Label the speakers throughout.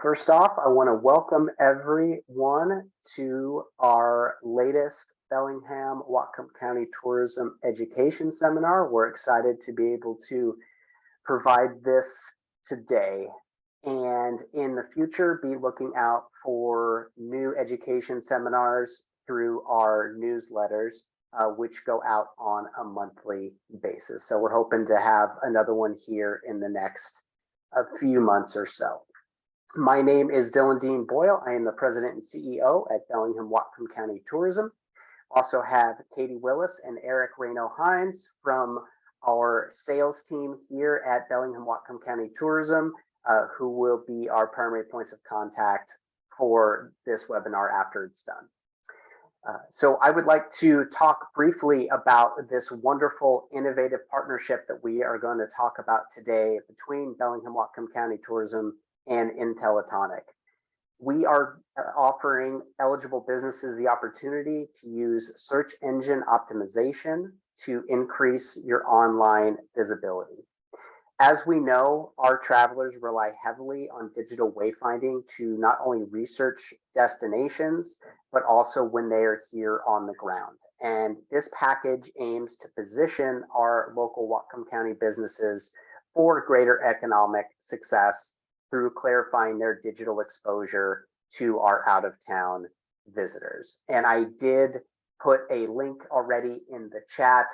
Speaker 1: First off, I want to welcome everyone to our latest Bellingham Whatcom County Tourism Education Seminar. We're excited to be able to provide this today, and in the future be looking out for new education seminars through our newsletters, which go out on a monthly basis. So we're hoping to have another one here in the next few months or so. My name is Dylan Dean Boyle. I am the president and CEO at Bellingham Whatcom County Tourism. Also have Katie Willis and Eric Reno-Hines from our sales team here at Bellingham Whatcom County Tourism, who will be our primary points of contact for this webinar after it's done. So I would like to talk briefly about this wonderful, innovative partnership that we are going to talk about today between Bellingham Whatcom County Tourism and Intellitonic. We are offering eligible businesses the opportunity to use search engine optimization to increase your online visibility. As we know, our travelers rely heavily on digital wayfinding to not only research destinations, but also when they are here on the ground. And this package aims to position our local Whatcom County businesses for greater economic success through clarifying their digital exposure to our out-of-town visitors. And I did put a link already in the chat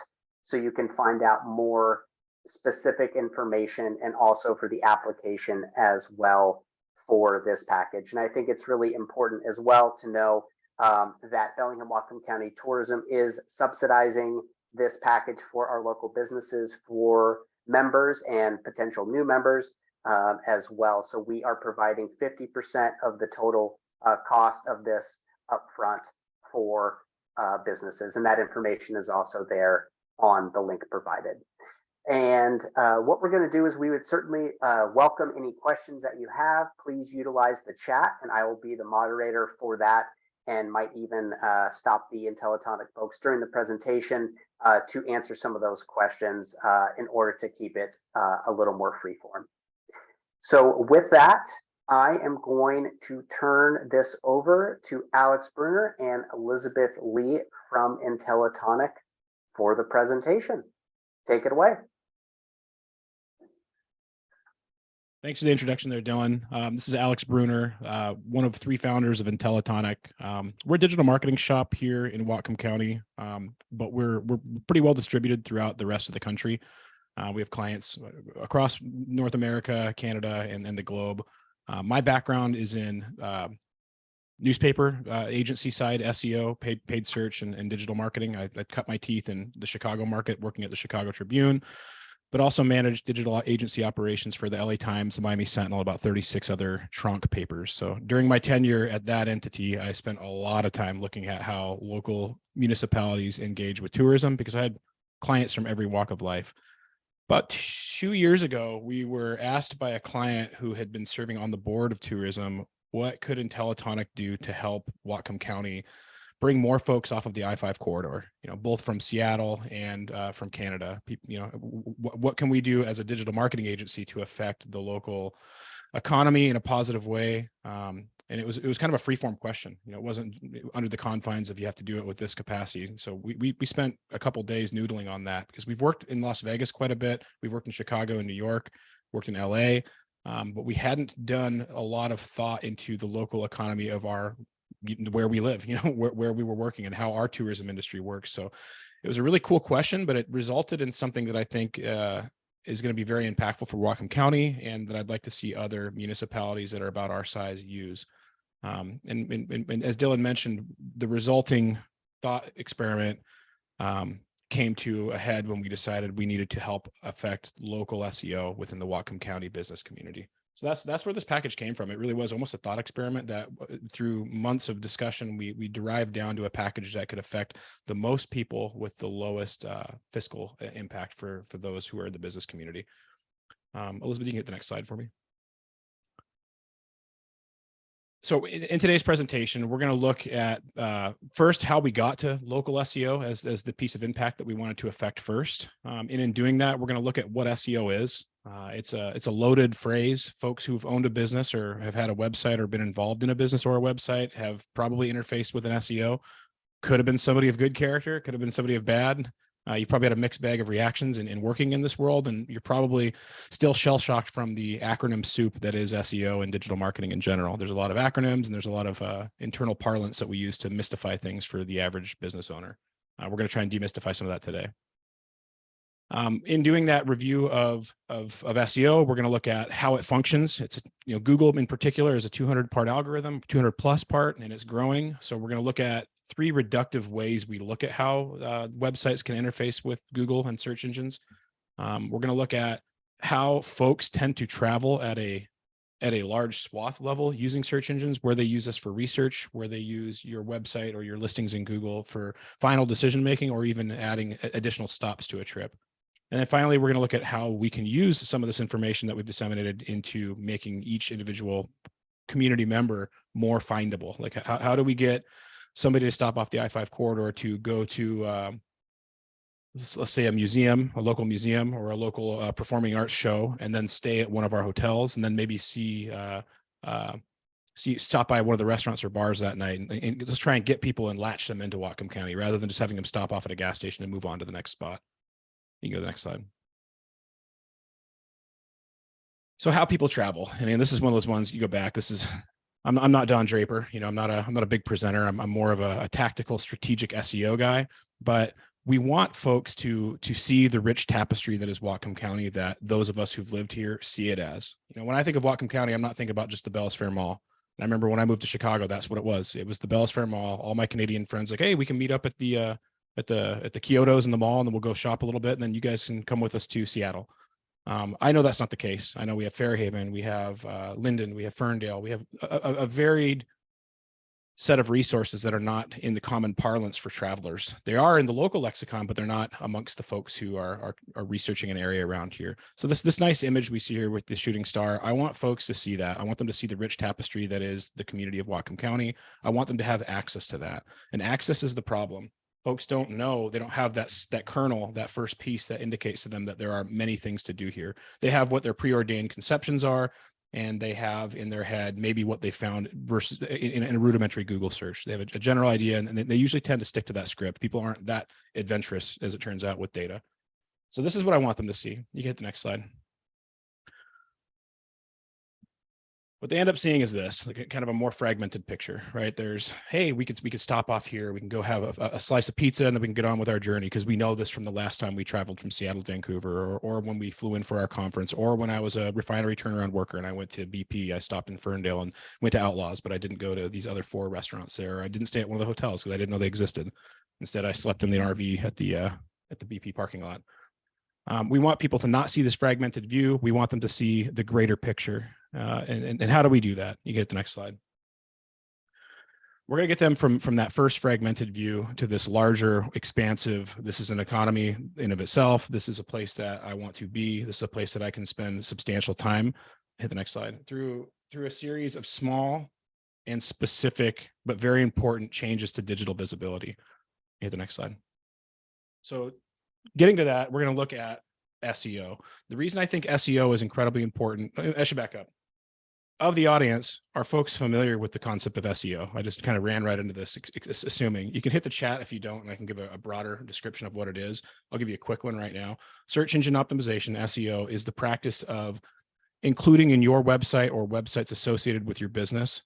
Speaker 1: so you can find out more specific information and also for the application as well for this package. And I think it's really important as well to know that Bellingham Whatcom County Tourism is subsidizing this package for our local businesses, for members and potential new members as well. So we are providing 50% of the total cost of this upfront for businesses. And that information is also there on the link provided. And what we're going to do is we would certainly welcome any questions that you have. Please utilize the chat and I will be the moderator for that, and might even stop the Intellitonic folks during the presentation to answer some of those questions in order to keep it a little more freeform. So with that, I am going to turn this over to Alex Bruner and Elizabeth Lee from Intellitonic for the presentation. Take it away.
Speaker 2: Thanks for the introduction there, Dylan. This is Alex Bruner, one of three founders of Intellitonic. We're a digital marketing shop here in Whatcom County, but we're pretty well distributed throughout the rest of the country. We have clients across North America, Canada, and the globe. My background is in newspaper agency side, SEO, paid search, and digital marketing. I cut my teeth in the Chicago market, working at the Chicago Tribune, but also managed digital agency operations for the LA Times, the Miami Sentinel, about 36 other trunk papers. So during my tenure at that entity, I spent a lot of time looking at how local municipalities engage with tourism, because I had clients from every walk of life. About 2 years ago, we were asked by a client who had been serving on the board of tourism, what could Intellitonic do to help Whatcom County bring more folks off of the I-5 corridor, both from Seattle and from Canada. What can we do as a digital marketing agency to affect the local economy in a positive way? And it was kind of a free-form question. It wasn't under the confines of you have to do it with this capacity. So we spent a couple days noodling on that, because we've worked in Las Vegas quite a bit. We've worked in Chicago and New York, worked in LA, but we hadn't done a lot of thought into the local economy of where we live, where we were working and how our tourism industry works. So it was a really cool question, but it resulted in something that I think is going to be very impactful for Whatcom County, and that I'd like to see other municipalities that are about our size use. And as Dylan mentioned, the resulting thought experiment came to a head when we decided we needed to help affect local SEO within the Whatcom County business community. So that's where this package came from. It really was almost a thought experiment that through months of discussion, we derived down to a package that could affect the most people with the lowest fiscal impact for those who are in the business community. Elizabeth, you can hit the next slide for me. So in today's presentation, we're going to look at first how we got to local SEO as the piece of impact that we wanted to affect first. And in doing that, we're going to look at what SEO is, It's a loaded phrase. Folks who've owned a business or have had a website or been involved in a business or a website have probably interfaced with an SEO. Could have been somebody of good character, could have been somebody of bad. You've probably had a mixed bag of reactions in working in this world, and you're probably still shell-shocked from the acronym soup that is SEO and digital marketing in general. There's a lot of acronyms and there's a lot of internal parlance that we use to mystify things for the average business owner. We're going to try and demystify some of that today. In doing that review of SEO, we're going to look at how it functions. It's, Google in particular is a 200-part algorithm, 200+ part, and it's growing. So we're going to look at 3 reductive ways we look at how websites can interface with Google and search engines. We're going to look at how folks tend to travel at a large swath level using search engines, where they use us for research, where they use your website or your listings in Google for final decision making, or even adding additional stops to a trip. And then finally, we're going to look at how we can use some of this information that we've disseminated into making each individual community member more findable. Like how do we get somebody to stop off the I-5 corridor to go to, let's say a museum, a local museum, or a local performing arts show, and then stay at one of our hotels, and then maybe stop by one of the restaurants or bars that night, and just try and get people and latch them into Whatcom County rather than just having them stop off at a gas station and move on to the next spot. You can go to the next slide. So how people travel. I mean, this is one of those ones you go back. I'm not Don Draper. I'm not a big presenter. I'm more of a tactical, strategic SEO guy. But we want folks to see the rich tapestry that is Whatcom County, that those of us who've lived here see it as. When I think of Whatcom County, I'm not thinking about just the Bellis Fair Mall. And I remember when I moved to Chicago, that's what it was. It was the Bellis Fair Mall. All my Canadian friends like, hey, we can meet up at the Kyotos in the mall, and then we'll go shop a little bit, and then you guys can come with us to Seattle. I know that's not the case. I know we have Fairhaven, we have Linden, we have Ferndale, we have a varied set of resources that are not in the common parlance for travelers. They are in the local lexicon, but they're not amongst the folks who are researching an area around here. So this nice image we see here with the shooting star, I want folks to see that. I want them to see the rich tapestry that is the community of Whatcom County. I want them to have access to that. And access is the problem. Folks don't know, they don't have that kernel, that first piece that indicates to them that there are many things to do here. They have what their preordained conceptions are, and they have in their head maybe what they found versus in a rudimentary Google search. They have a general idea, and they usually tend to stick to that script. People aren't that adventurous, as it turns out, with data. So this is what I want them to see. You can hit the next slide. What they end up seeing is this, like kind of a more fragmented picture, right? There's, hey, we could stop off here. We can go have a slice of pizza, and then we can get on with our journey, because we know this from the last time we traveled from Seattle to Vancouver, or when we flew in for our conference, or when I was a refinery turnaround worker and I went to BP. I stopped in Ferndale and went to Outlaws, but I didn't go to these other 4 restaurants there. I didn't stay at one of the hotels because I didn't know they existed. Instead, I slept in the RV at the BP parking lot. We want people to not see this fragmented view. We want them to see the greater picture. And how do we do that? You get the next slide. We're going to get them from that first fragmented view to this larger, expansive, this is an economy in of itself. This is a place that I want to be. This is a place that I can spend substantial time. Hit the next slide. Through a series of small and specific, but very important changes to digital visibility. Hit the next slide. So getting to that, we're going to look at SEO. The reason I think SEO is incredibly important, I should back up. Of the audience, are folks familiar with the concept of SEO? I just kind of ran right into this, assuming. You can hit the chat if you don't, and I can give a broader description of what it is. I'll give you a quick one right now. Search engine optimization, SEO, is the practice of including in your website or websites associated with your business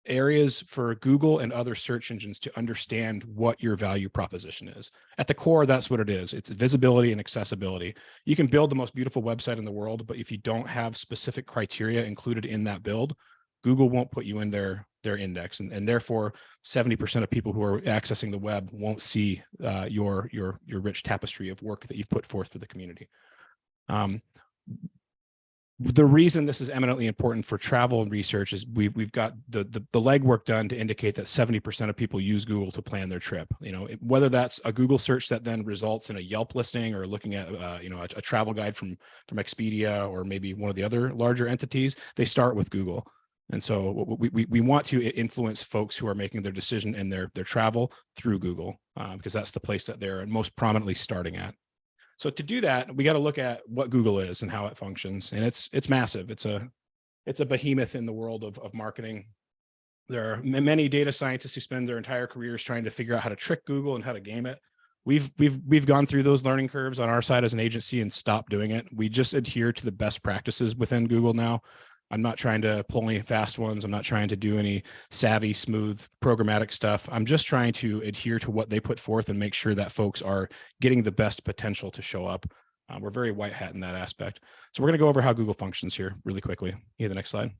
Speaker 2: areas for Google and other search engines to understand what your value proposition is. At the core, that's what it is. It's visibility and accessibility. You can build the most beautiful website in the world, but if you don't have specific criteria included in that build, Google won't put you in their index. And therefore, 70% of people who are accessing the web won't see your rich tapestry of work that you've put forth for the community. The reason this is eminently important for travel and research is we've got the legwork done to indicate that 70% of people use Google to plan their trip. Whether that's a Google search that then results in a Yelp listing, or looking at a travel guide from Expedia, or maybe one of the other larger entities, they start with Google. And so we want to influence folks who are making their decision and their travel through Google, because that's the place that they're most prominently starting at. So to do that, we got to look at what Google is and how it functions. And it's massive. It's a behemoth in the world of marketing. There are many data scientists who spend their entire careers trying to figure out how to trick Google and how to game it. We've gone through those learning curves on our side as an agency and stopped doing it. We just adhere to the best practices within Google now. I'm not trying to pull any fast ones. I'm not trying to do any savvy, smooth programmatic stuff. I'm just trying to adhere to what they put forth and make sure that folks are getting the best potential to show up. We're very white hat in that aspect. So we're going to go over how Google functions here really quickly. The next slide.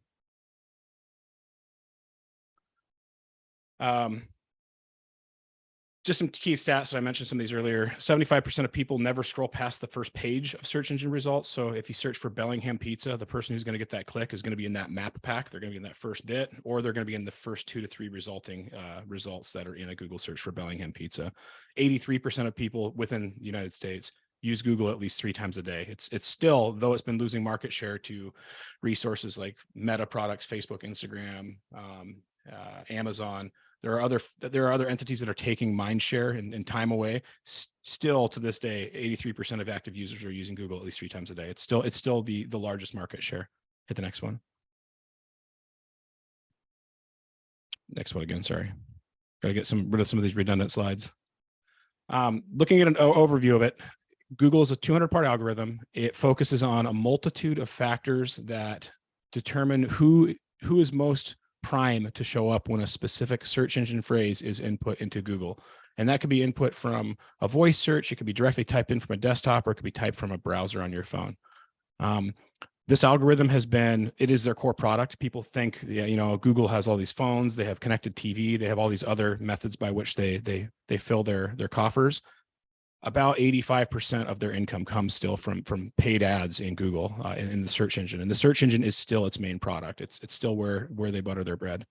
Speaker 2: Just some key stats that I mentioned some of these earlier. 75% of people never scroll past the first page of search engine results. So if you search for Bellingham pizza, the person who's going to get that click is going to be in that map pack. They're going to be in that first bit, or they're going to be in the first 2 to 3 resulting results that are in a Google search for Bellingham pizza. 83% of people within the United States use Google at least 3 times a day. It's still, though it's been losing market share to resources like Meta products, Facebook, Instagram, Amazon. There are other entities that are taking mind share and time away. Still to this day, 83% of active users are using Google at least 3 times a day. It's still the largest market share. Hit the next one. Next one again, sorry. Got to get rid of some of these redundant slides. Looking at an overview of it, Google is a 200-part algorithm. It focuses on a multitude of factors that determine who is most prime to show up when a specific search engine phrase is input into Google. And that could be input from a voice search. It could be directly typed in from a desktop, or it could be typed from a browser on your phone. This algorithm it is their core product. People think, Google has all these phones, they have connected TV, they have all these other methods by which they fill their coffers. About 85% of their income comes still from paid ads in Google in the search engine, and the search engine is still its main product. It's still where they butter their bread.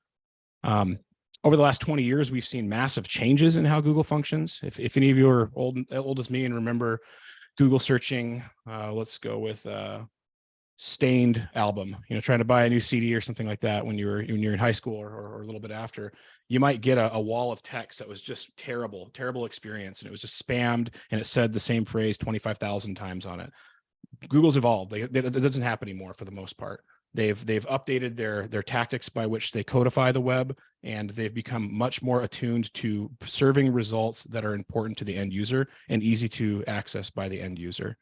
Speaker 2: Over the last 20 years, we've seen massive changes in how Google functions. If any of you are old as me and remember Google searching, let's go with Stained album, trying to buy a new CD or something like that when you're in high school or a little bit after, you might get a wall of text that was just terrible experience. And it was just spammed and it said the same phrase 25,000 times on it. Google's evolved. It doesn't happen anymore for the most part. They've updated their tactics by which they codify the web, and they've become much more attuned to serving results that are important to the end user and easy to access by the end user.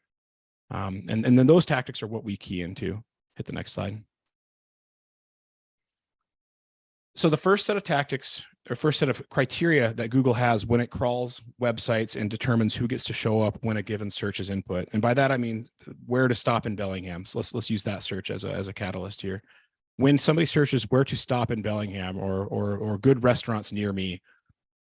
Speaker 2: And then those tactics are what we key into. Hit the next slide. So the first set of tactics, or first set of criteria that Google has when it crawls websites and determines who gets to show up when a given search is input. And by that, I mean where to stop in Bellingham. So let's use that search as a catalyst here. When somebody searches where to stop in Bellingham or good restaurants near me,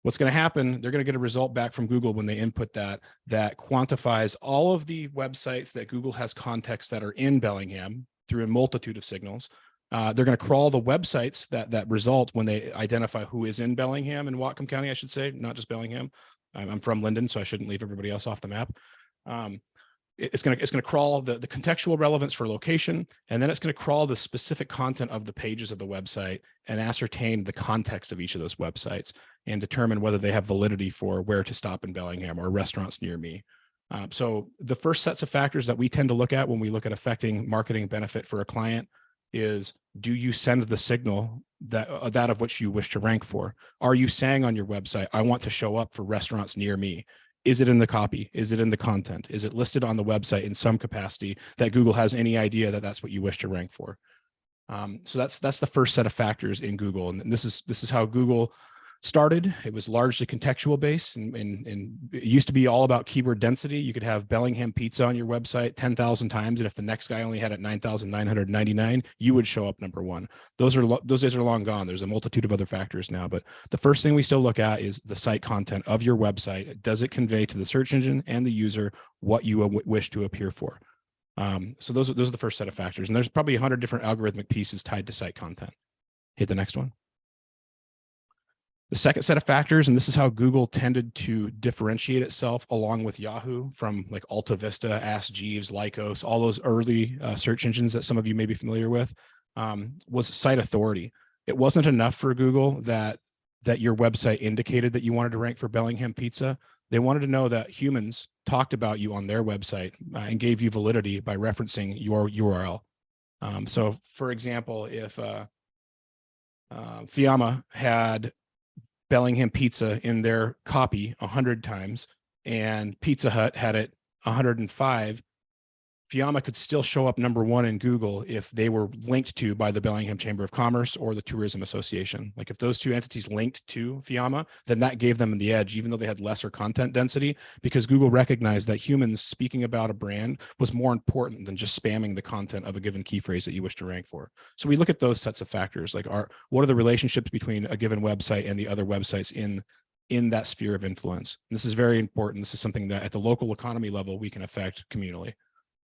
Speaker 2: what's going to happen, they're going to get a result back from Google when they input that quantifies all of the websites that Google has context that are in Bellingham through a multitude of signals. They're going to crawl the websites that result when they identify who is in Bellingham and Whatcom County, I should say, not just Bellingham. I'm from Linden, so I shouldn't leave everybody else off the map. It's going to crawl the contextual relevance for location, and then it's going to crawl the specific content of the pages of the website and ascertain the context of each of those websites and determine whether they have validity for where to stop in Bellingham or restaurants near me. So the first sets of factors that we tend to look at when we look at affecting marketing benefit for a client is, do you send the signal that of which you wish to rank for? Are you saying on your website, I want to show up for restaurants near me? Is it in the copy? Is it in the content? Is it listed on the website in some capacity that Google has any idea that that's what you wish to rank for? So that's the first set of factors in Google. And this is how Google started. It was largely contextual based, and it used to be all about keyword density. You could have Bellingham pizza on your website 10,000 times, and if the next guy only had it 9,999, you would show up number one. Those days are long gone. There's a multitude of other factors now, but the first thing we still look at is the site content of your website. Does it convey to the search engine and the user what you wish to appear for? So those are the first set of factors, and there's probably 100 different algorithmic pieces tied to site content. Hit the next one. The second set of factors, and this is how Google tended to differentiate itself along with Yahoo from like Alta Vista, Ask Jeeves, Lycos, all those early search engines that some of you may be familiar with, was site authority. It wasn't enough for Google that your website indicated that you wanted to rank for Bellingham pizza. They wanted to know that humans talked about you on their website and gave you validity by referencing your URL. So for example, if Fiamma had Bellingham Pizza in their copy 100 times and Pizza Hut had it 105, Fiamma could still show up number one in Google if they were linked to by the Bellingham Chamber of Commerce or the Tourism Association. Like if those two entities linked to Fiamma, then that gave them the edge, even though they had lesser content density, because Google recognized that humans speaking about a brand was more important than just spamming the content of a given key phrase that you wish to rank for. So we look at those sets of factors, like what are the relationships between a given website and the other websites in that sphere of influence. And this is very important. This is something that at the local economy level, we can affect communally.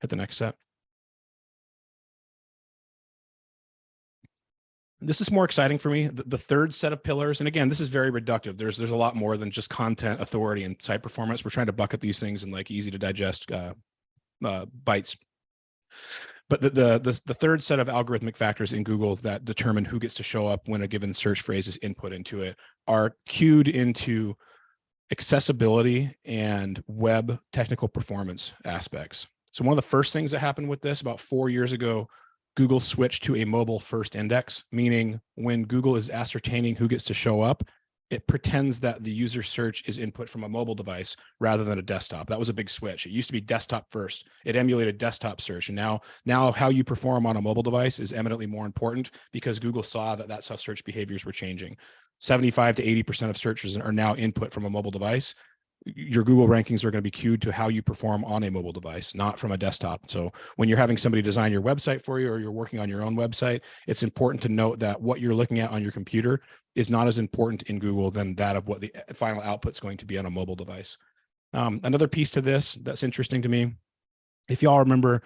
Speaker 2: Hit the next set. This is more exciting for me. The third set of pillars, and again, this is very reductive. There's a lot more than just content, authority, and site performance. We're trying to bucket these things in like easy to digest bites. But the third set of algorithmic factors in Google that determine who gets to show up when a given search phrase is input into it are cued into accessibility and web technical performance aspects. So one of the first things that happened with this about 4 years ago, Google switched to a mobile first index, meaning when Google is ascertaining who gets to show up, it pretends that the user search is input from a mobile device rather than a desktop. That was a big switch. It used to be desktop first. It emulated desktop search. And now how you perform on a mobile device is eminently more important because Google saw that that's how search behaviors were changing. 75 to 80% of searches are now input from a mobile device. Your Google rankings are going to be queued to how you perform on a mobile device, not from a desktop. So when you're having somebody design your website for you or you're working on your own website, it's important to note that what you're looking at on your computer is not as important in Google than that of what the final output is going to be on a mobile device. Another piece to this that's interesting to me, if y'all remember,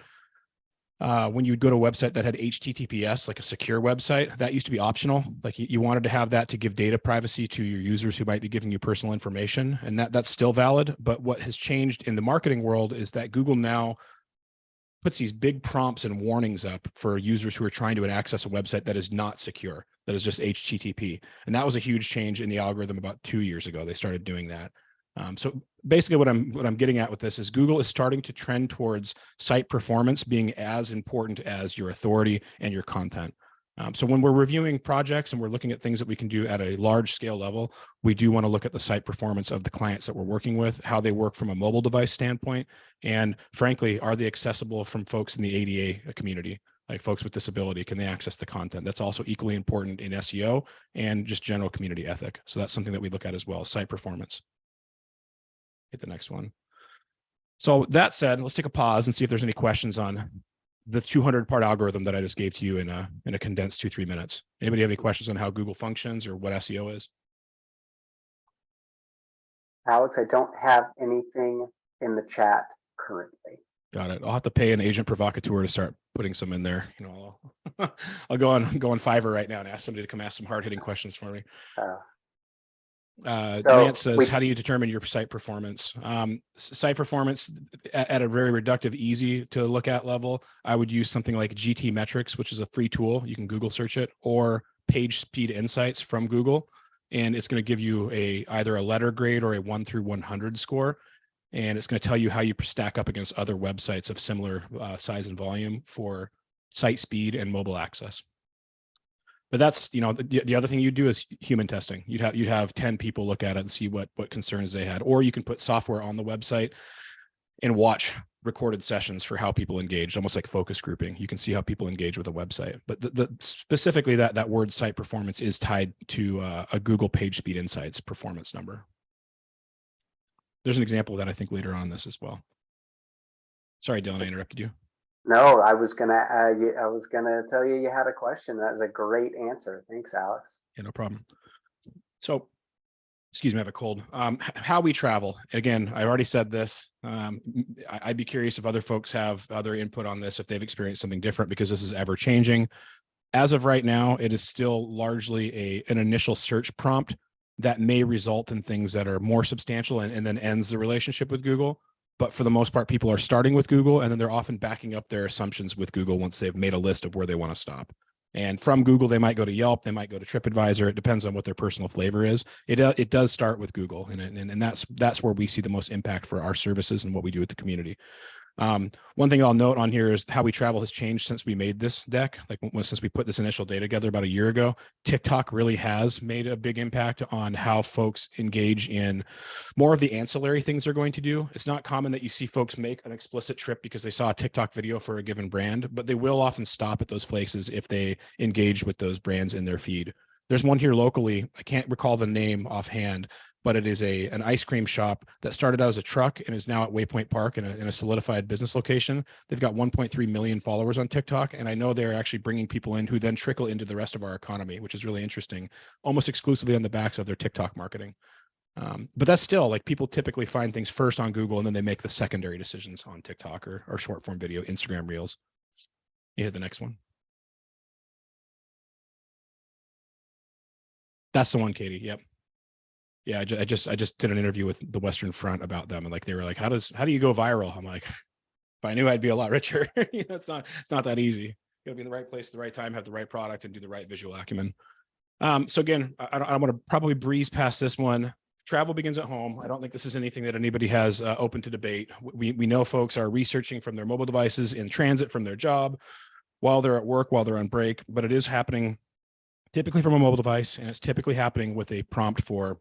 Speaker 2: when you would go to a website that had HTTPS, like a secure website, that used to be optional. Like you wanted to have that to give data privacy to your users who might be giving you personal information. And that's still valid. But what has changed in the marketing world is that Google now puts these big prompts and warnings up for users who are trying to access a website that is not secure, that is just HTTP. And that was a huge change in the algorithm about 2 years ago. They started doing that. So basically what I'm getting at with this is Google is starting to trend towards site performance being as important as your authority and your content. So when we're reviewing projects and we're looking at things that we can do at a large scale level, we do want to look at the site performance of the clients that we're working with, how they work from a mobile device standpoint, and frankly, are they accessible from folks in the ADA community? Like folks with disability, can they access the content? That's also equally important in SEO and just general community ethic. So that's something that we look at as well, site performance. Hit the next one. So that said, let's take a pause and see if there's any questions on the 200-part algorithm that I just gave to you in a condensed 2-3 minutes. Anybody have any questions on how Google functions or what SEO is?
Speaker 1: Alex, I don't have anything in the chat currently.
Speaker 2: Got it. I'll have to pay an agent provocateur to start putting some in there. You know, I'll go on Fiverr right now and ask somebody to come ask some hard-hitting questions for me. Lance says, how do you determine your site performance? Site performance at a very reductive, easy to look at level, I would use something like GT Metrics, which is a free tool. You can Google search it, or Page Speed Insights from Google. And it's going to give you either a letter grade or a 1 through 100 score. And it's going to tell you how you stack up against other websites of similar size and volume for site speed and mobile access. But that's, you know, the other thing you do is human testing. You'd have 10 people look at it and see what concerns they had, or you can put software on the website and watch recorded sessions for how people engage, almost like focus grouping. You can see how people engage with a website. But specifically that word site performance is tied to a Google Page Speed Insights performance number. There's an example of that I think later on in this as well. Sorry, Dylan, I interrupted you.
Speaker 1: No, I was gonna tell you had a question. That was a great answer. Thanks, Alex.
Speaker 2: Yeah, no problem. So, excuse me, I have a cold. How we travel. Again, I already said this. I'd be curious if other folks have other input on this, if they've experienced something different, because this is ever changing. As of right now, it is still largely an initial search prompt that may result in things that are more substantial and then ends the relationship with Google. But for the most part, people are starting with Google, and then they're often backing up their assumptions with Google once they've made a list of where they want to stop. And from Google, they might go to Yelp, they might go to TripAdvisor. It depends on what their personal flavor is. It does start with Google, and that's where we see the most impact for our services and what we do with the community. One thing I'll note on here is how we travel has changed since we made this deck. Like since we put this initial data together about a year ago, TikTok really has made a big impact on how folks engage in more of the ancillary things they're going to do. It's not common that you see folks make an explicit trip because they saw a TikTok video for a given brand, but they will often stop at those places if they engage with those brands in their feed. There's one here locally. I can't recall the name offhand, but it is an ice cream shop that started out as a truck and is now at Waypoint Park in a solidified business location. They've got 1.3 million followers on TikTok, and I know they're actually bringing people in who then trickle into the rest of our economy, which is really interesting, almost exclusively on the backs of their TikTok marketing. But that's still, like, people typically find things first on Google and then they make the secondary decisions on TikTok or short form video, Instagram Reels. You hit the next one. That's the one, Katie. Yep. Yeah, I just did an interview with the Western Front about them, and like they were like, how do you go viral? I'm like, if I knew I'd be a lot richer. It's not that easy. You gotta be in the right place at the right time, have the right product, and do the right visual acumen. So again, I want to probably breeze past this one. Travel begins at home. I don't think this is anything that anybody has open to debate. We know folks are researching from their mobile devices, in transit from their job, while they're at work, while they're on break, but it is happening typically from a mobile device, and it's typically happening with a prompt for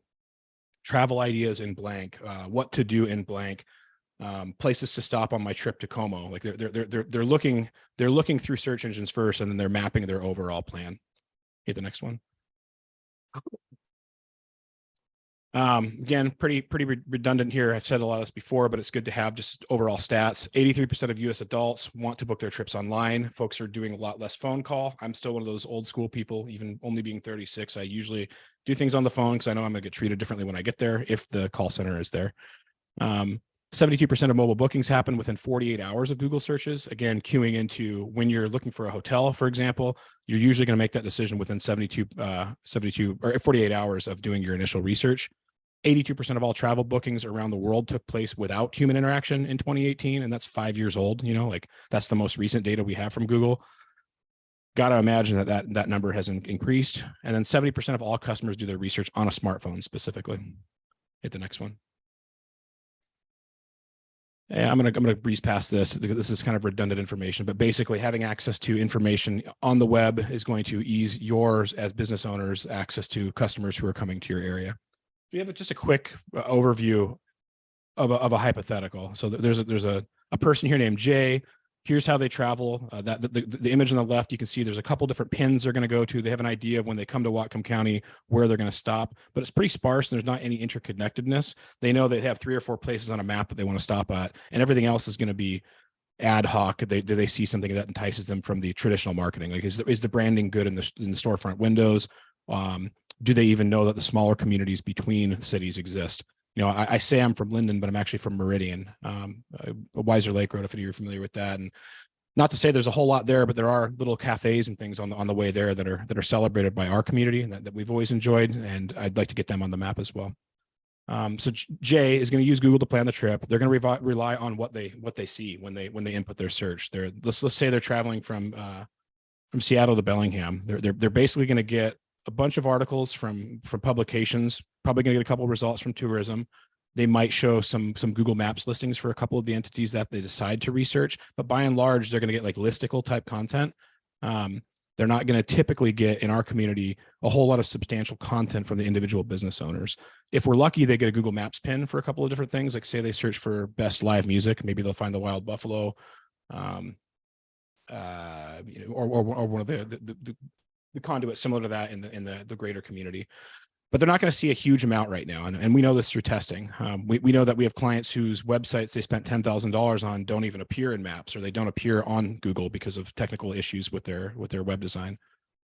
Speaker 2: travel ideas in blank, what to do in blank, places to stop on my trip to Como. Like they're looking through search engines first, and then they're mapping their overall plan. Hit the next one. Again, pretty redundant here. I've said a lot of this before, but it's good to have just overall stats. 83% of US adults want to book their trips online. Folks are doing a lot less phone call. I'm still one of those old school people, even only being 36. I usually do things on the phone because I know I'm gonna get treated differently when I get there if the call center is there. 72% of mobile bookings happen within 48 hours of Google searches. Again, queuing into when you're looking for a hotel, for example, you're usually going to make that decision within 72 or 48 hours of doing your initial research. 82% of all travel bookings around the world took place without human interaction in 2018, and that's 5 years old. Like that's the most recent data we have from Google. Got to imagine that number has increased. And then 70% of all customers do their research on a smartphone specifically. Hit the next one. I'm gonna breeze past this. This is kind of redundant information, but basically having access to information on the web is going to ease yours as business owners access to customers who are coming to your area. We have just a quick overview of a hypothetical. So there's a person here named Jay. Here's how they travel. The image on the left, you can see there's a couple different pins they're going to go to. They have an idea of when they come to Whatcom County where they're going to stop, but it's pretty sparse and there's not any interconnectedness. They know they have 3 or 4 places on a map that they want to stop at, and everything else is going to be ad hoc. Do they see something that entices them from the traditional marketing? Like is the branding good in the storefront windows? Do they even know that the smaller communities between cities exist? I say I'm from Linden, but I'm actually from Meridian, Weiser Lake Road, if you're familiar with that. And not to say there's a whole lot there, but there are little cafes and things on the way there that are celebrated by our community and that we've always enjoyed. And I'd like to get them on the map as well. So Jay is going to use Google to plan the trip. They're going to rely on what they see when they input their search. Let's say they're traveling from Seattle to Bellingham. They're basically going to get a bunch of articles from publications, probably going to get a couple of results from tourism. They might show some Google Maps listings for a couple of the entities that they decide to research, but by and large, they're going to get like listicle type content. They're not going to typically get in our community a whole lot of substantial content from the individual business owners. If we're lucky, they get a Google Maps pin for a couple of different things. Like say they search for best live music, maybe they'll find the Wild Buffalo, or one of the conduits similar to that in the greater community. But they're not going to see a huge amount right now. And we know this through testing. We know that we have clients whose websites they spent $10,000 on don't even appear in Maps, or they don't appear on Google because of technical issues with their web design.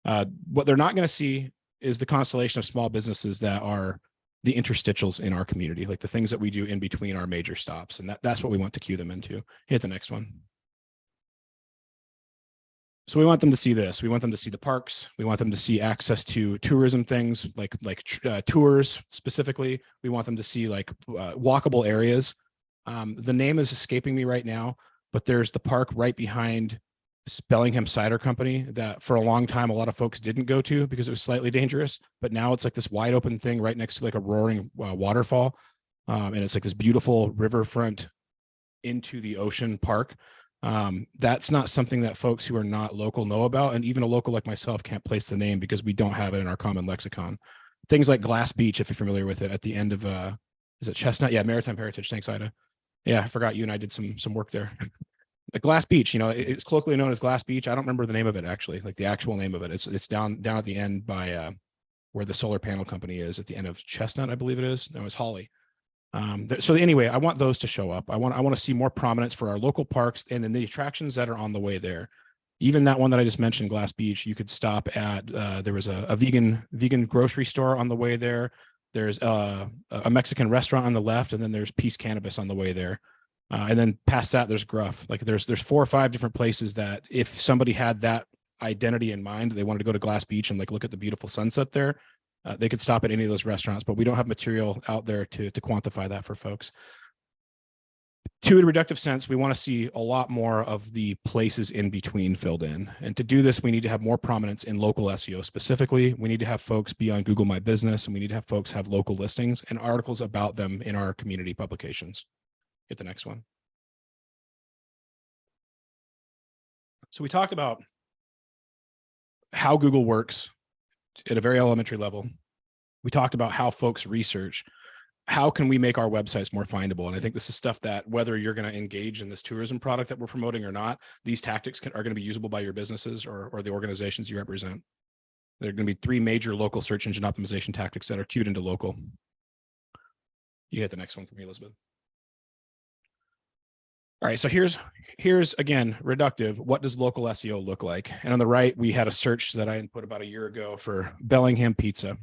Speaker 2: What they're not going to see is the constellation of small businesses that are the interstitials in our community, like the things that we do in between our major stops. And that's what we want to cue them into. Hit the next one. So we want them to see this. We want them to see the parks. We want them to see access to tourism things like tours specifically. We want them to see like walkable areas. The name is escaping me right now, but there's the park right behind Bellingham Cider Company that for a long time a lot of folks didn't go to because it was slightly dangerous, but now it's like this wide open thing right next to like a roaring waterfall, and it's like this beautiful riverfront into the ocean park. That's not something that folks who are not local know about, and even a local like myself can't place the name because we don't have it in our common lexicon. Things like Glass Beach, if you're familiar with it, at the end of is it Chestnut? Yeah, Maritime Heritage. Thanks, Ida. Yeah, I forgot you and I did some work there. Glass Beach, it's colloquially known as Glass Beach. I don't remember the name of it actually, like the actual name of it. It's down at the end by where the solar panel company is at the end of Chestnut, I believe it is. No, it's Holly. So anyway, I want those to show up. I want to see more prominence for our local parks and then the attractions that are on the way there. Even that one that I just mentioned, Glass Beach, you could stop at. There was a vegan grocery store on the way there. There's a Mexican restaurant on the left, and then there's Peace Cannabis on the way there. And then past that, there's Gruff. Like there's 4 or 5 different places that if somebody had that identity in mind, they wanted to go to Glass Beach and like look at the beautiful sunset there, they could stop at any of those restaurants, but we don't have material out there to quantify that for folks. To a reductive sense, we want to see a lot more of the places in between filled in. And to do this, we need to have more prominence in local SEO specifically. We need to have folks be on Google My Business, and we need to have folks have local listings and articles about them in our community publications. Get the next one. So we talked about how Google works at a very elementary level. We talked about how folks research. How can we make our websites more findable? And I think this is stuff that whether you're going to engage in this tourism product that we're promoting or not, these tactics are going to be usable by your businesses or the organizations you represent. There are going to be 3 major local search engine optimization tactics that are queued into local. You get the next one for me, Elizabeth. All right, so here's again, reductive. What does local SEO look like? And on the right, we had a search that I put about a year ago for Bellingham pizza.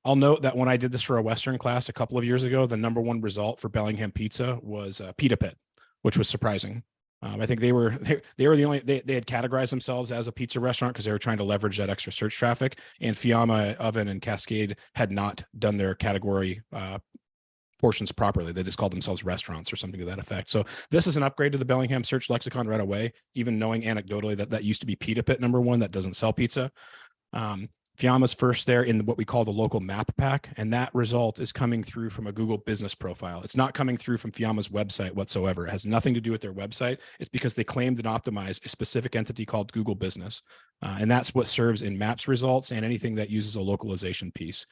Speaker 2: I'll note that when I did this for a Western class a couple of years ago, the #1 result for Bellingham pizza was Pita Pit, which was surprising. I think they were the only, they had categorized themselves as a pizza restaurant because they were trying to leverage that extra search traffic, and Fiamma, Oven, and Cascade had not done their category portions properly. They just called themselves restaurants or something to that effect. So this is an upgrade to the Bellingham search lexicon right away, even knowing anecdotally that used to be Pita Pit #1 that doesn't sell pizza. Fiamma's first there in what we call the local map pack, and that result is coming through from a Google business profile. It's not coming through from Fiamma's website whatsoever. It has nothing to do with their website. It's because they claimed and optimized a specific entity called Google Business. And that's what serves in maps results and anything that uses a localization piece.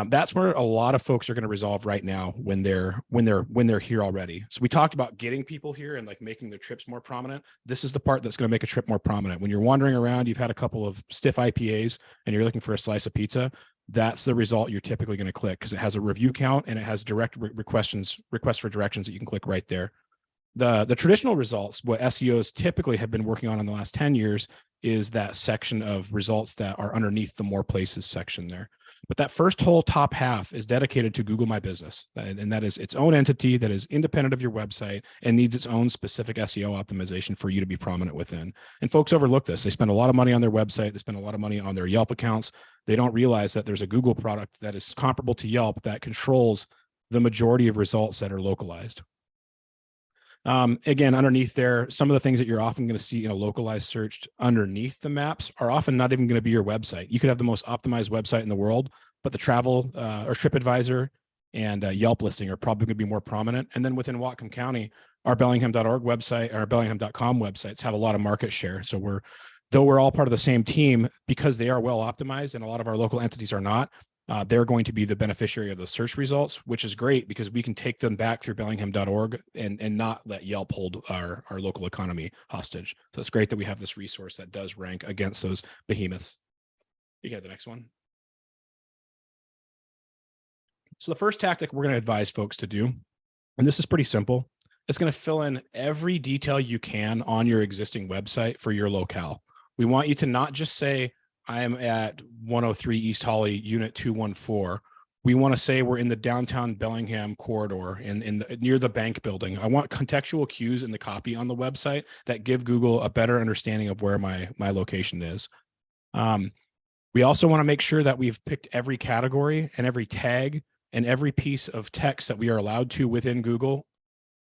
Speaker 2: That's where a lot of folks are going to resolve right now when they're here already. So we talked about getting people here and like making their trips more prominent. This is the part that's going to make a trip more prominent. When you're wandering around, you've had a couple of stiff IPAs and you're looking for a slice of pizza. That's the result you're typically going to click because it has a review count and it has direct requests for directions that you can click right there. The traditional results, what SEOs typically have been working on in the last 10 years, is that section of results that are underneath the more places section there. But that first whole top half is dedicated to Google My Business. And that is its own entity that is independent of your website and needs its own specific SEO optimization for you to be prominent within. And folks overlook this. They spend a lot of money on their website. They spend a lot of money on their Yelp accounts. They don't realize that there's a Google product that is comparable to Yelp that controls the majority of results that are localized. Again, underneath there, some of the things that you're often going to see in a localized search underneath the maps are often not even going to be your website. You could have the most optimized website in the world, but the travel or TripAdvisor and Yelp listing are probably going to be more prominent. And then within Whatcom County, our Bellingham.org website, our Bellingham.com websites have a lot of market share. So though we're all part of the same team, because they are well optimized and a lot of our local entities are not, they're going to be the beneficiary of those search results, which is great because we can take them back through Bellingham.org and not let Yelp hold our local economy hostage. So it's great that we have this resource that does rank against those behemoths. You get the next one. So the first tactic we're going to advise folks to do, and this is pretty simple, it's going to fill in every detail you can on your existing website for your locale. We want you to not just say, I am at 103 East Holly, Unit 214. We want to say we're in the downtown Bellingham corridor near the bank building. I want contextual cues in the copy on the website that give Google a better understanding of where my location is. We also want to make sure that we've picked every category and every tag and every piece of text that we are allowed to within Google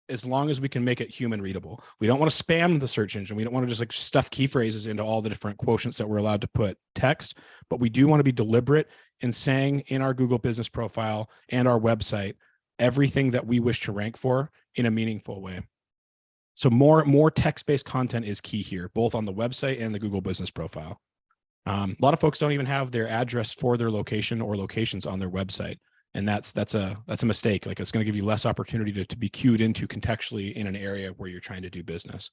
Speaker 2: as long as we can make it human readable. We don't want to spam the search engine. We don't want to just like stuff key phrases into all the different quotients that we're allowed to put text, but we do want to be deliberate in saying in our Google business profile and our website, everything that we wish to rank for in a meaningful way. So more text-based content is key here, both on the website and the Google business profile. A lot of folks don't even have their address for their location or locations on their website. And that's a mistake. Like, it's going to give you less opportunity to be cued into contextually in an area where you're trying to do business.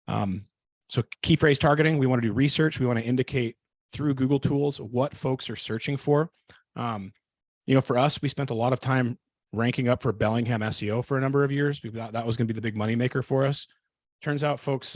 Speaker 2: So key phrase targeting, we want to do research. We want to indicate through Google tools what folks are searching for. For us, we spent a lot of time ranking up for Bellingham SEO for a number of years. We thought that was going to be the big moneymaker for us. Turns out folks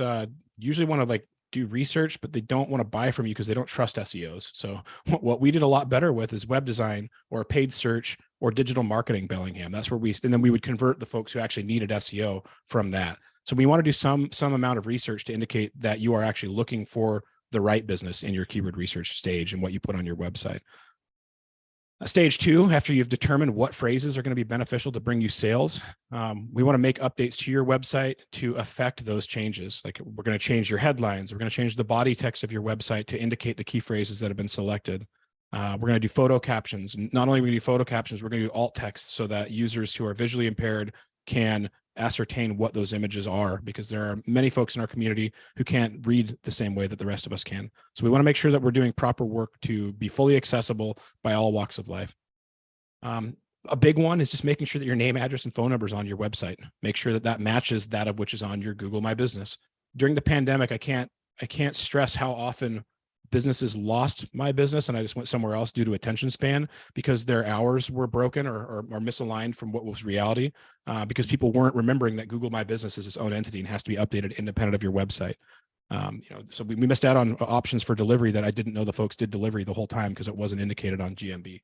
Speaker 2: usually want to do research, but they don't want to buy from you because they don't trust SEOs. So what we did a lot better with is web design or paid search or digital marketing Bellingham. That's where and then we would convert the folks who actually needed SEO from that. So we want to do some amount of research to indicate that you are actually looking for the right business in your keyword research stage and what you put on your website. Stage 2, after you've determined what phrases are going to be beneficial to bring you sales, we want to make updates to your website to affect those changes. Like, we're going to change your headlines. We're going to change the body text of your website to indicate the key phrases that have been selected. We're going to do photo captions. Not only are we going to do photo captions, we're going to do alt text so that users who are visually impaired can ascertain what those images are, because there are many folks in our community who can't read the same way that the rest of us can. So we want to make sure that we're doing proper work to be fully accessible by all walks of life. A big one is just making sure that your name, address, and phone number is on your website. Make sure that that matches that of which is on your Google My Business. During the pandemic, I can't stress how often businesses lost my business and I just went somewhere else due to attention span because their hours were broken or misaligned from what was reality, because people weren't remembering that Google My Business is its own entity and has to be updated independent of your website. So we missed out on options for delivery that I didn't know the folks did delivery the whole time because it wasn't indicated on GMB.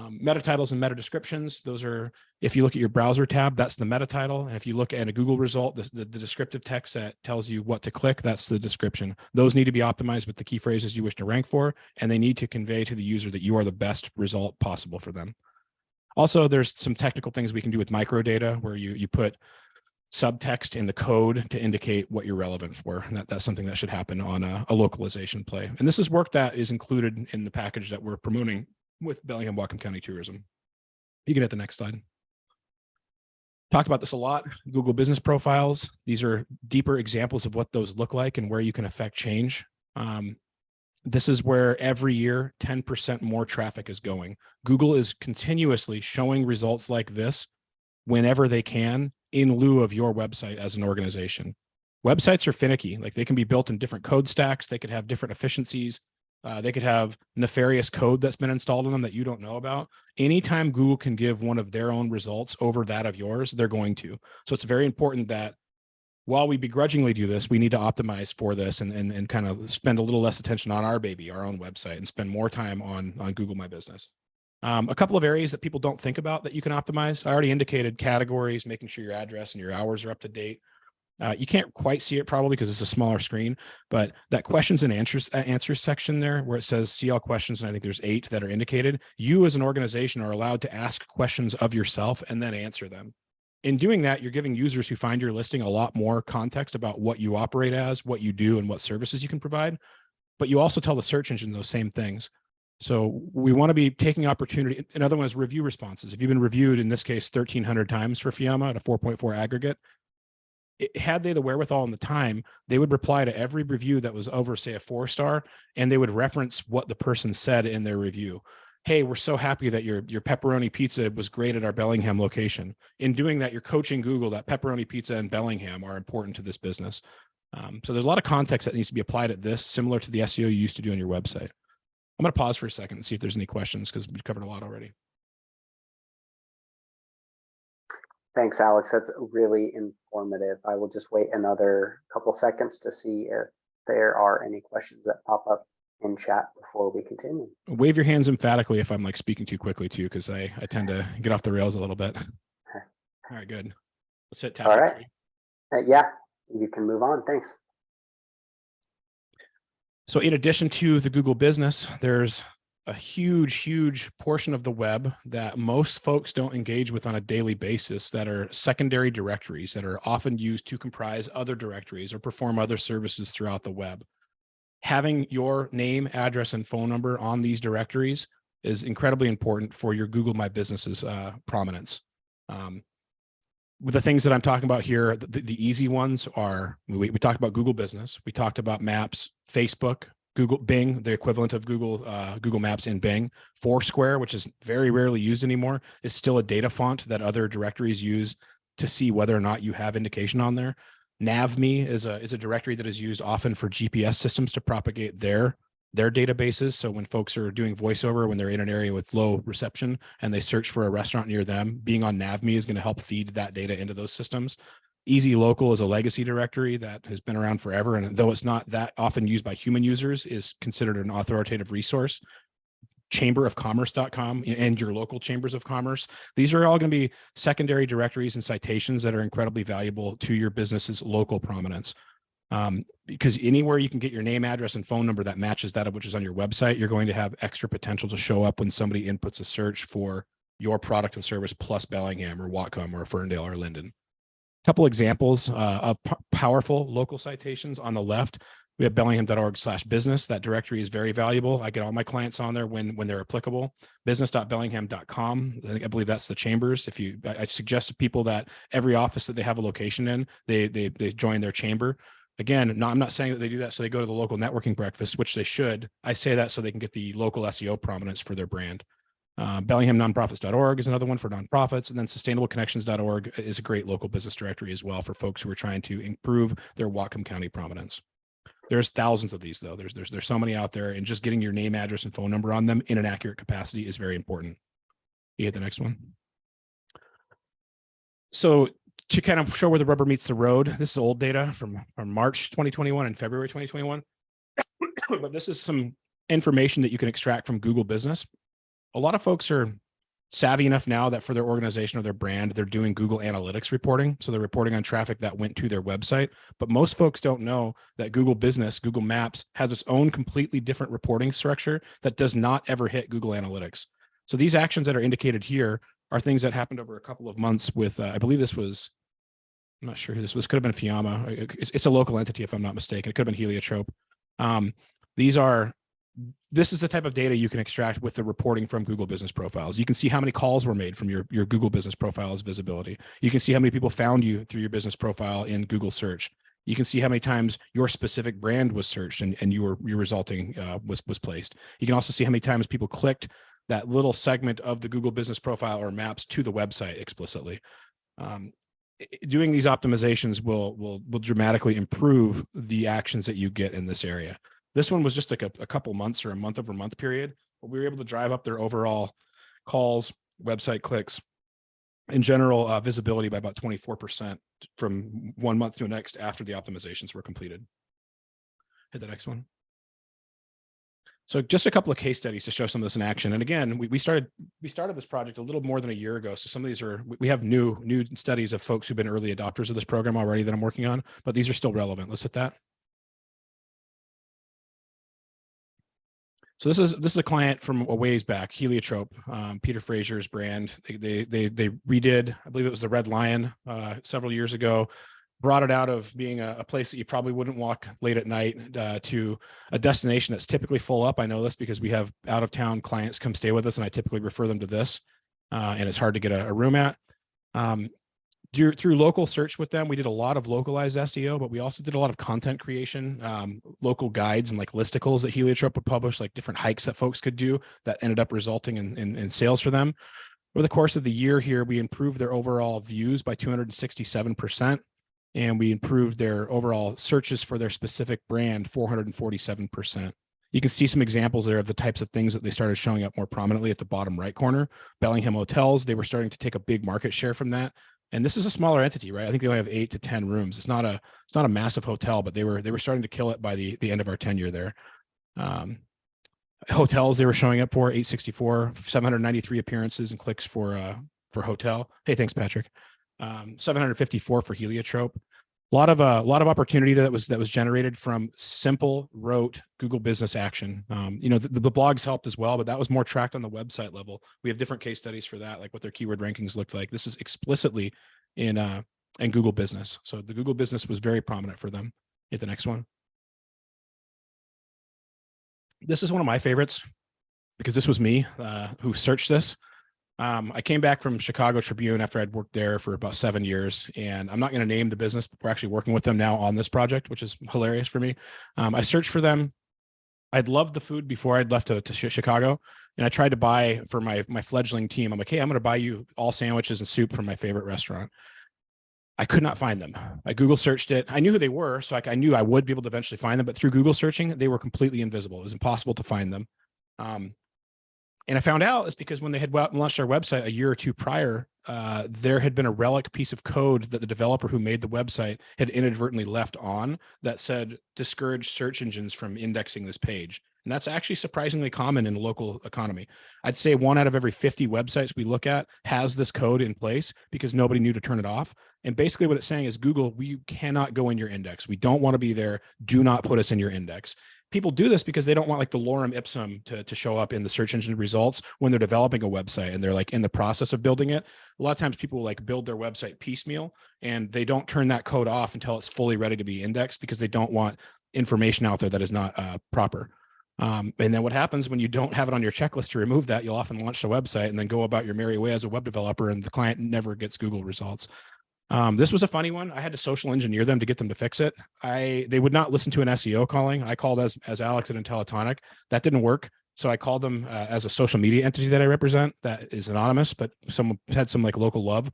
Speaker 2: Meta titles and meta descriptions, those are, if you look at your browser tab, that's the meta title. And if you look at a Google result, the descriptive text that tells you what to click, that's the description. Those need to be optimized with the key phrases you wish to rank for, and they need to convey to the user that you are the best result possible for them. Also, there's some technical things we can do with microdata where you put subtext in the code to indicate what you're relevant for. And that's something that should happen on a localization play. And this is work that is included in the package that we're promoting with Bellingham Whatcom County Tourism. You can hit the next slide. Talk about this a lot. Google business profiles. These are deeper examples of what those look like and where you can affect change. This is where every year 10% more traffic is going. Google is continuously showing results like this whenever they can in lieu of your website as an organization. Websites are finicky. Like, they can be built in different code stacks. They could have different efficiencies. They could have nefarious code that's been installed on them that you don't know about. Anytime Google can give one of their own results over that of yours, they're going to. So it's very important that while we begrudgingly do this, we need to optimize for this and kind of spend a little less attention on our baby, our own website, and spend more time on Google My Business. A couple of areas that people don't think about that you can optimize. I already indicated categories, making sure your address and your hours are up to date. You can't quite see it probably because it's a smaller screen, but that questions and answers section there where it says see all questions, and I think there's 8 that are indicated. You as an organization are allowed to ask questions of yourself and then answer them. In doing that, you're giving users who find your listing a lot more context about what you operate as, what you do, and what services you can provide. But you also tell the search engine those same things. So we want to be taking opportunity. Another one is review responses. If you've been reviewed, in this case, 1,300 times for Fiamma at a 4.4 aggregate, had they the wherewithal and the time, they would reply to every review that was over, say, a 4-star, and they would reference what the person said in their review. Hey, we're so happy that your pepperoni pizza was great at our Bellingham location. In doing that, you're coaching Google that pepperoni pizza and Bellingham are important to this business. So there's a lot of context that needs to be applied at this, similar to the SEO you used to do on your website. I'm going to pause for a second and see if there's any questions because we've covered a lot already.
Speaker 1: Thanks, Alex. That's really informative. I will just wait another couple seconds to see if there are any questions that pop up in chat before we continue.
Speaker 2: Wave your hands emphatically if I'm like speaking too quickly too, because I tend to get off the rails a little bit. All right, good. Let's hit tab.
Speaker 1: All right. Yeah, you can move on. Thanks.
Speaker 2: So in addition to the Google business, there's a huge portion of the web that most folks don't engage with on a daily basis, that are secondary directories that are often used to comprise other directories or perform other services throughout the web. Having your name, address, and phone number on these directories is incredibly important for your Google My Business's prominence. With the things that I'm talking about here, the easy ones are, we talked about Google Business, we talked about Maps, Facebook, Google, Bing, the equivalent of Google Maps in Bing. Foursquare, which is very rarely used anymore, is still a data font that other directories use to see whether or not you have indication on there. NavMe is a directory that is used often for GPS systems to propagate their databases. So when folks are doing voiceover, when they're in an area with low reception and they search for a restaurant near them, being on NavMe is going to help feed that data into those systems. Easy Local is a legacy directory that has been around forever, and though it's not that often used by human users, is considered an authoritative resource. Chamberofcommerce.com and your local chambers of commerce. These are all going to be secondary directories and citations that are incredibly valuable to your business's local prominence. Because anywhere you can get your name, address, and phone number that matches that of which is on your website, you're going to have extra potential to show up when somebody inputs a search for your product and service plus Bellingham or Whatcom or Ferndale or Linden. Couple examples of powerful local citations. On the left, we have bellingham.org/business. That directory is very valuable. I get all my clients on there when they're applicable. Business.bellingham.com. I believe that's the chambers. I suggest to people that every office that they have a location in, they join their chamber. Again, I'm not saying that they do that so they go to the local networking breakfast, which they should. I say that so they can get the local SEO prominence for their brand. BellinghamNonprofits.org is another one for nonprofits, and then sustainableconnections.org is a great local business directory as well for folks who are trying to improve their Whatcom County prominence. There's thousands of these though. There's so many out there, and just getting your name, address, and phone number on them in an accurate capacity is very important. You hit the next one. So to kind of show where the rubber meets the road, this is old data from March 2021 and February 2021, but this is some information that you can extract from Google Business. A lot of folks are savvy enough now that for their organization or their brand, they're doing Google Analytics reporting. So they're reporting on traffic that went to their website. But most folks don't know that Google Business, Google Maps, has its own completely different reporting structure that does not ever hit Google Analytics. So these actions that are indicated here are things that happened over a couple of months with, I believe this was, I'm not sure who this was, could have been Fiamma. It's a local entity, if I'm not mistaken. It could have been Heliotrope. This is the type of data you can extract with the reporting from Google Business Profiles. You can see how many calls were made from your Google Business Profiles visibility. You can see how many people found you through your business profile in Google search. You can see how many times your specific brand was searched and your resulting was placed. You can also see how many times people clicked that little segment of the Google Business Profile or Maps to the website explicitly. Doing these optimizations will dramatically improve the actions that you get in this area. This one was just like a couple months or a month-over-month period, but we were able to drive up their overall calls, website clicks, in general visibility by about 24% from 1 month to the next after the optimizations were completed. Hit the next one. So just a couple of case studies to show some of this in action. And again, we started this project a little more than a year ago. So some of these we have new studies of folks who've been early adopters of this program already that I'm working on, but these are still relevant. Let's hit that. So this is a client from a ways back, Heliotrope, Peter Fraser's brand. They redid, I believe it was the Red Lion several years ago, brought it out of being a place that you probably wouldn't walk late at night to a destination that's typically full up. I know this because we have out of town clients come stay with us and I typically refer them to this and it's hard to get a room at. Through local search with them, we did a lot of localized SEO, but we also did a lot of content creation, local guides and like listicles that Heliotrope would publish, like different hikes that folks could do that ended up resulting in sales for them. Over the course of the year here, we improved their overall views by 267%, and we improved their overall searches for their specific brand 447%. You can see some examples there of the types of things that they started showing up more prominently at the bottom right corner. Bellingham Hotels, they were starting to take a big market share from that. And this is a smaller entity, right? I think they only have 8 to 10 rooms. It's not a massive hotel, but they were starting to kill it by the end of our tenure there. Hotels they were showing up for 864, 793 appearances and clicks for hotel. Hey, thanks, Patrick. 754 for Heliotrope. A lot of opportunity that was generated from simple rote Google business action. The blogs helped as well, but that was more tracked on the website level. We have different case studies for that, like what their keyword rankings looked like. This is explicitly in Google business. So the Google business was very prominent for them. Hit the next one. This is one of my favorites because this was me who searched this. I came back from Chicago Tribune after I'd worked there for about 7 years, and I'm not going to name the business, but we're actually working with them now on this project, which is hilarious for me. I searched for them. I'd loved the food before I'd left to Chicago, and I tried to buy for my fledgling team. I'm like, hey, I'm going to buy you all sandwiches and soup from my favorite restaurant. I could not find them. I Google searched it. I knew who they were, so I knew I would be able to eventually find them, but through Google searching, they were completely invisible. It was impossible to find them. And I found out it's because when they had launched their website a year or two prior, there had been a relic piece of code that the developer who made the website had inadvertently left on that said, discourage search engines from indexing this page. And that's actually surprisingly common in the local economy. I'd say 1 out of every 50 websites we look at has this code in place because nobody knew to turn it off. And basically what it's saying is, Google, we cannot go in your index. We don't want to be there. Do not put us in your index. People do this because they don't want like the lorem ipsum to show up in the search engine results when they're developing a website and they're like in the process of building it. A lot of times people will like build their website piecemeal and they don't turn that code off until it's fully ready to be indexed because they don't want information out there that is not proper. And then what happens when you don't have it on your checklist to remove that, you'll often launch the website and then go about your merry way as a web developer, and the client never gets Google results. This was a funny one. I had to social engineer them to get them to fix it. They would not listen to an SEO calling. I called as Alex at Intellitonic. That didn't work. So I called them as a social media entity that I represent that is anonymous, but someone had some like local love,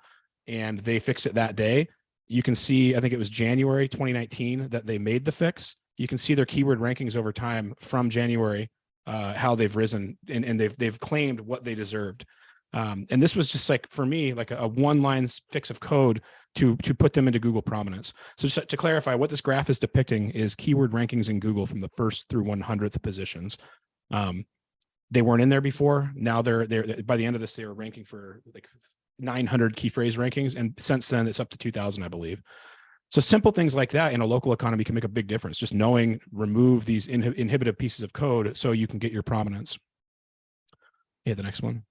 Speaker 2: and they fixed it that day. You can see, I think it was January 2019 that they made the fix. You can see their keyword rankings over time from January, how they've risen, and they've claimed what they deserved. And this was just like, for me, like a one-line fix of code to put them into Google prominence. So just to clarify, what this graph is depicting is keyword rankings in Google from the 1st through 100th positions. They weren't in there before. Now they're by the end of this, they were ranking for like 900 key phrase rankings. And since then it's up to 2000, I believe. So simple things like that in a local economy can make a big difference. Just knowing, remove these inhibitive pieces of code so you can get your prominence. Yeah, the next one.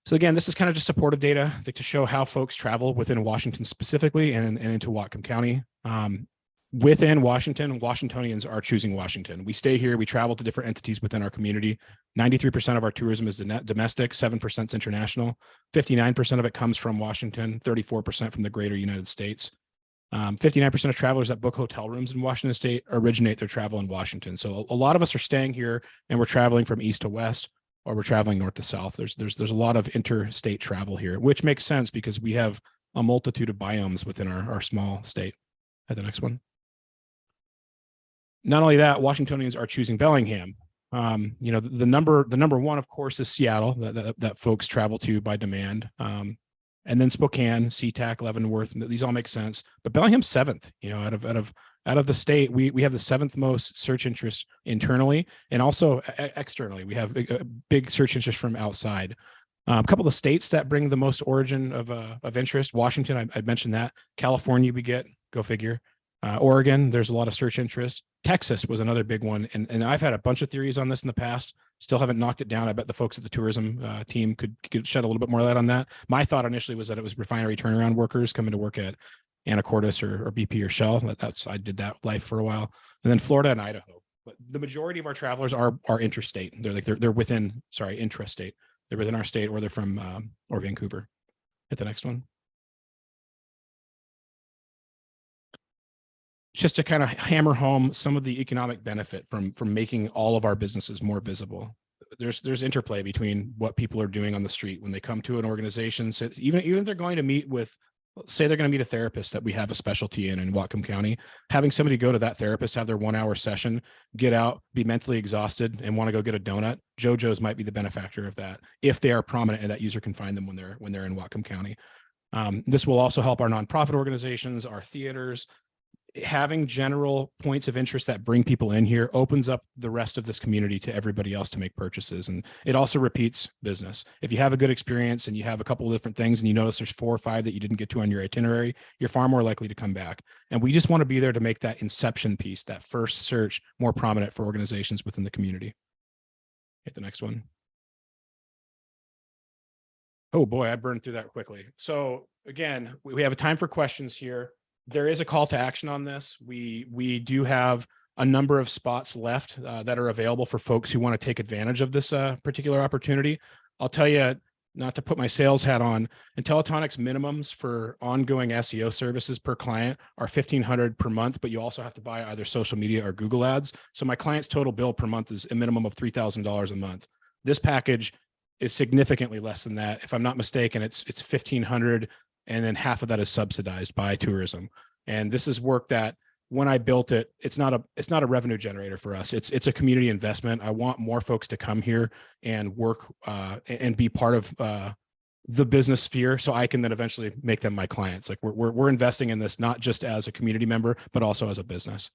Speaker 2: So again, this is kind of just supportive data to show how folks travel within Washington specifically and into Whatcom County. Within Washington, Washingtonians are choosing Washington. We stay here, we travel to different entities within our community. 93% of our tourism is domestic, 7% is international. 59% of it comes from Washington, 34% from the greater United States. 59% of travelers that book hotel rooms in Washington state originate their travel in Washington. So a lot of us are staying here and we're traveling from east to west, or we're traveling north to south. There's a lot of interstate travel here, which makes sense because we have a multitude of biomes within our small state. At the next one. Not only that, Washingtonians are choosing Bellingham. The number one, of course, is Seattle that folks travel to by demand. And then Spokane, SeaTac, Leavenworth, these all make sense. But Bellingham's 7th, out of the state, we have the 7th most search interest internally, and also externally. We have a big search interest from outside. A couple of states that bring the most origin of interest. Washington, I mentioned that. California, we get, go figure. Oregon, there's a lot of search interest. Texas was another big one. And I've had a bunch of theories on this in the past. Still haven't knocked it down. I bet the folks at the tourism team could shed a little bit more light on that. My thought initially was that it was refinery turnaround workers coming to work at Anacortes or BP or Shell. I did that life for a while. And then Florida and Idaho. But the majority of our travelers are interstate. They're within, intrastate. They're within our state, or they're from or Vancouver. Hit the next one. Just to kind of hammer home some of the economic benefit from making all of our businesses more visible. There's interplay between what people are doing on the street when they come to an organization. So even if they're going to meet with, say they're going to meet a therapist that we have a specialty in Whatcom County, having somebody go to that therapist, have their 1-hour session, get out, be mentally exhausted, and want to go get a donut, JoJo's might be the benefactor of that if they are prominent and that user can find them when they're in Whatcom County. This will also help our nonprofit organizations, our theaters. having general points of interest that bring people in here opens up the rest of this community to everybody else to make purchases. And it also repeats business. If you have a good experience and you have a couple of different things and you notice there's 4 or 5 that you didn't get to on your itinerary, you're far more likely to come back. And we just want to be there to make that inception piece, that first search, more prominent for organizations within the community. Hit the next one. Oh boy, I burned through that quickly. So again, we have a time for questions here. There is a call to action on this. We do have a number of spots left that are available for folks who want to take advantage of this particular opportunity. I'll tell you, not to put my sales hat on, Intellitonic's minimums for ongoing SEO services per client are $1,500 per month, but you also have to buy either social media or Google ads. So my client's total bill per month is a minimum of $3,000 a month. This package is significantly less than that. If I'm not mistaken, it's $1,500. And then half of that is subsidized by tourism. And this is work that when I built it, it's not a revenue generator for us. It's a community investment. I want more folks to come here and work and be part of the business sphere, so I can then eventually make them my clients. Like we're investing in this not just as a community member, but also as a business.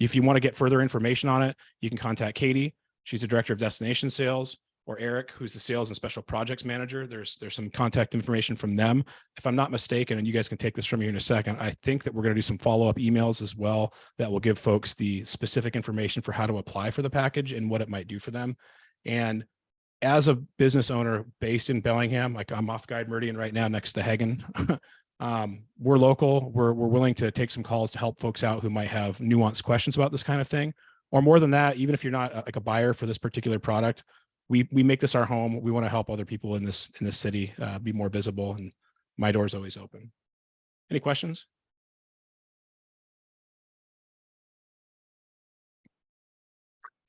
Speaker 2: If you want to get further information on it, you can contact Katie. She's the director of destination sales, or Eric, who's the sales and special projects manager. There's some contact information from them. If I'm not mistaken, and you guys can take this from me in a second, I think that we're going to do some follow-up emails as well that will give folks the specific information for how to apply for the package and what it might do for them. And as a business owner based in Bellingham, like I'm off Guide Meridian right now next to Hagen, we're local. We're willing to take some calls to help folks out who might have nuanced questions about this kind of thing. Or more than that, even if you're not like a buyer for this particular product, we make this our home. We want to help other people in this city be more visible, and my door's always open. Any questions?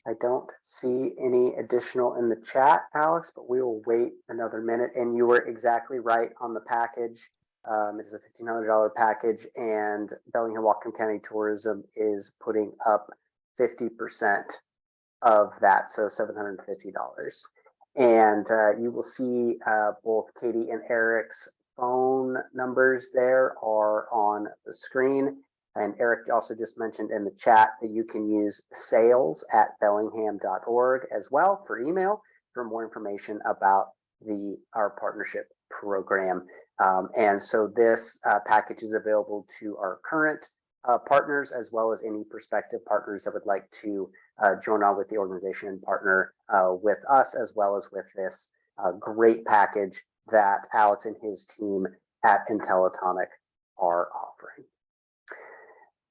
Speaker 1: I don't see any additional in the chat, Alex, but we will wait another minute. And you were exactly right on the package. It is a $1,500 package, and Bellingham Whatcom County Tourism is putting up 50% of that, so $750. And you will see both Katie and Eric's phone numbers there are on the screen. And Eric also just mentioned in the chat that you can use sales@bellingham.org as well for email for more information about our partnership program. And so this package is available to our current partners, as well as any prospective partners that would like to join on with the organization and partner with us, as well as with this great package that Alex and his team at Intellitonic are offering.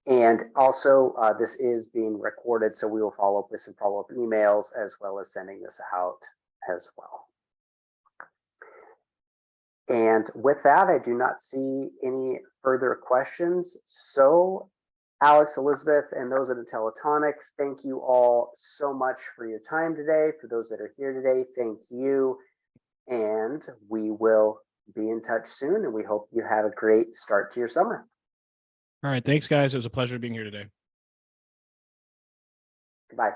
Speaker 1: And also, this is being recorded, so we will follow up with some follow-up emails as well as sending this out as well. And with that, I do not see any further questions. So Alex, Elizabeth, and those at Intellitonic, thank you all so much for your time today. For those that are here today, thank you. And we will be in touch soon, and we hope you have a great start to your summer.
Speaker 2: All right. Thanks, guys. It was a pleasure being here today.
Speaker 1: Goodbye.